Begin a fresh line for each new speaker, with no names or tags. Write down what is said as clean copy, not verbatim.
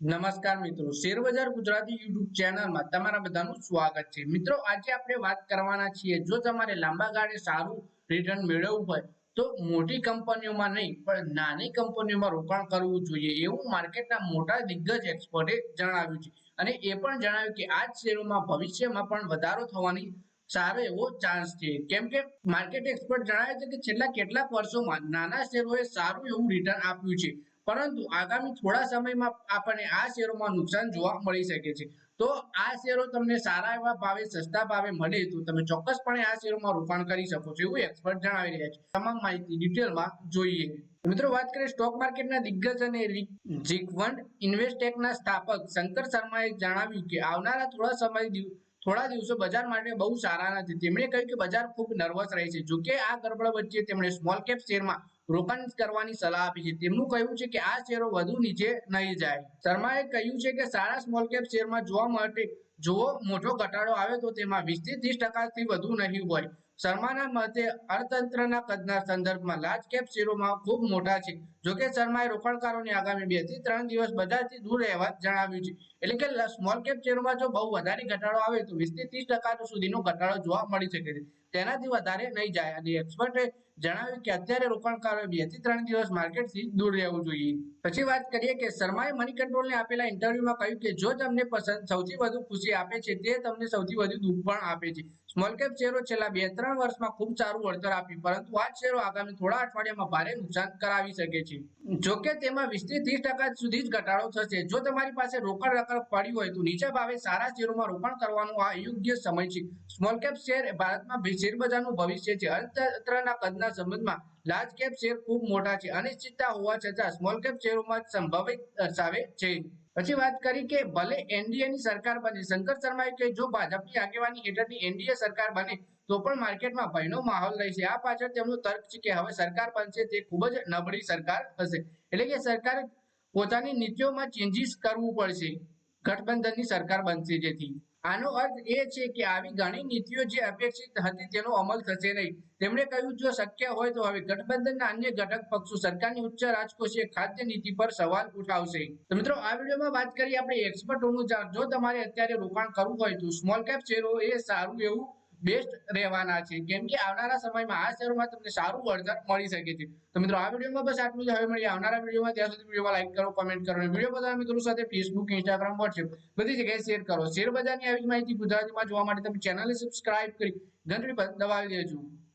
નમસ્કાર મિત્રો, શેરબજાર ગુજરાતી યુટ્યુબ ચેનલમાં તમારા બધાનું સ્વાગત છે। મિત્રો, આજે આપણે વાત કરવાના છીએ, જો તમારે લાંબા ગાળે સારું રિટર્ન મેળવવું હોય તો મોટી કંપનીઓમાં નહીં પણ નાની કંપનીઓમાં રોકાણ કરવું જોઈએ એવું માર્કેટના મોટા દિગ્ગજ એક્સપર્ટે જણાવ્યું છે। અને એ પણ જણાવ્યું કે આ શેરોમાં ભવિષ્યમાં પણ વધારો થવાની સારો એવો ચાન્સ છે, કેમ કે માર્કેટ એક્સપર્ટ જણાવે છે કે છેલ્લા કેટલાક વર્ષોમાં નાના શેરોએ સારું એવું રિટર્ન આપ્યું છે, પરંતુ આગામી થોડા સમયમાં આપણને આ શેરોમાં નુકસાન જોવા મળી શકે છે। તો આ શેરો તમને સારા એવા ભાવે સસ્તા ભાવે મળે તો તમે ચોક્કસપણે આ શેરોમાં રોકાણ કરી શકો છો એવું એક્સપર્ટ જણાવી રહ્યા છે। તમામ માહિતી ડિટેલમાં જોઈએ। મિત્રો, વાત કરીએ સ્ટોક માર્કેટના દિગ્ગજ અને ઝિગવન્ટ ઇન્વેસ્ટેકના સ્થાપક શંકર શર્માએ જણાવ્યું કે આવનારા થોડા દિવસો બજાર માટે બહુ સારા નથી। તેમણે કહ્યું કે બજાર ખૂબ નર્વસ રહે છે। જોકે આ ગડબડ વચ્ચે તેમણે સ્મોલ કેપ શેરમાં રોકાણ કરવાની સલાહ આપી છે। તેમનું કહેવું છે કે આ શેરો વધુ નીચે નહીં જાય। શર્માએ કહ્યું છે કે સારા સ્મોલ કેપ શેરમાં જો મોટો ઘટાડો આવે તો તેમાં 20 થી 30% વધુ નહીં હોય। શર્માના મતે અર્થતંત્રના કદના સંદર્ભમાં લાર્જ કેપ શેરોમાં ખૂબ મોટા છે। જોકે શર્માએ રોકાણકારોને આગામી 2 થી 3 દિવસ બજારથી દૂર રહેવા જણાવ્યું છે। એટલે કે સ્મોલ કેપ શેરોમાં જો બહુ વધારે ઘટાડો આવે તો 20 થી 30% સુધીનો ઘટાડો જોવા મળી શકે છે, તેનાથી વધારે નહીં જાય। અને એક્સપર્ટે જણાવ્યું કે અત્યારે રોકાણકારોએ 2 થી 3 દિવસ માર્કેટથી દૂર રહેવું જોઈએ। પછી વાત કરીએ કે શર્માએ મની કંટ્રોલને આપેલા ઇન્ટરવ્યુમાં કહ્યું કે જો તમને સૌથી વધુ ખુશી આપે છે તે તમને સૌથી વધુ દુઃખ પણ આપે છે। સ્મોલ કેપ શેરો છેલ્લા 2-3 વર્ષમાં ખૂબ સારું વળતર આપ્યું, પરંતુ આ શેરો આગામી થોડા અઠવાડિયામાં ભારે નુકસાન કરાવી શકે છે। જોકે તેમાં 20 થી 30% સુધી જ ઘટાડો થશે। જો તમારી પાસે રોકડ રકમ પડી હોય તો નીચા ભાવે સારા શેરોમાં રોકાણ કરવાનું આ યોગ્ય સમય છે। સ્મોલ કેપ શેર ભારતમાં શેરબજારનું ભવિષ્ય છે। અર્થતંત્રના કદના સંબંધમાં લાર્જ કેપ શેર ખૂબ મોટા છે। અનિશ્ચિતતા હોવા છતાં સ્મોલ કેપ શેરોમાં સંભવિત દર્શાવે છે। પછી વાત કરી કે ભલે એનડીએની સરકાર બને, શંકર શર્માએ કહ્યું જો ભાજપની આગેવાની હેઠળની એનડીએ સરકાર બને તો પણ માર્કેટમાં ભયનો માહોલ રહેશે। આ પાછળ તેમનું તર્ક છે કે હવે સરકાર બનશે તે ખૂબ જ નબળી સરકાર હશે, એટલે કે સરકારે પોતાની નીતિઓમાં ચેન્જીસ કરવું પડશે, ગઠબંધનની સરકાર બનશે જેથી। આનો અર્થ એ છે કે આવી ઘણી નીતિઓ જે અપેક્ષિત હતી તેનો અમલ થશે નહીં। તેમણે કહ્યું જો શક્ય હોય તો હવે ગઠબંધનના અન્ય ઘટક પક્ષો સરકારની ઉચ્ચ રાજકોષીય ખાદ્ય નીતિ પર સવાલ ઉઠાવશે। તો મિત્રો, આ વિડીયોમાં વાત કરી આપણે એક્સપર્ટોનું, જો તમારે અત્યારે રોકાણ કરવું હોય તો સ્મોલ કેપ શેરો એ સારું એવું બેસ્ટ રહેવાના છે, કેમ કે આવનારા સમયમાં આ શેરોમાં તમને સારું વળતર મળી શકે છે। તો મિત્રો, આ વિડીયોમાં બસ આટલું જ। હવે મળીએ આવનારા વિડીયોમાં, ત્યાં સુધી વિડીયોમાં લાઈક કરો, કમેન્ટ કરો અને વિડીયો બધા મિત્રો સાથે ફેસબુક, ઇન્સ્ટાગ્રામ, વોટ્સએપ બધી જગ્યાએ શેર કરો। શેર બજારની આવી જ માહિતી ગુજરાતીમાં જોવા માટે તમે ચેનલને સબસ્ક્રાઇબ કરી ઘંટડી પર દબાવી દેજો।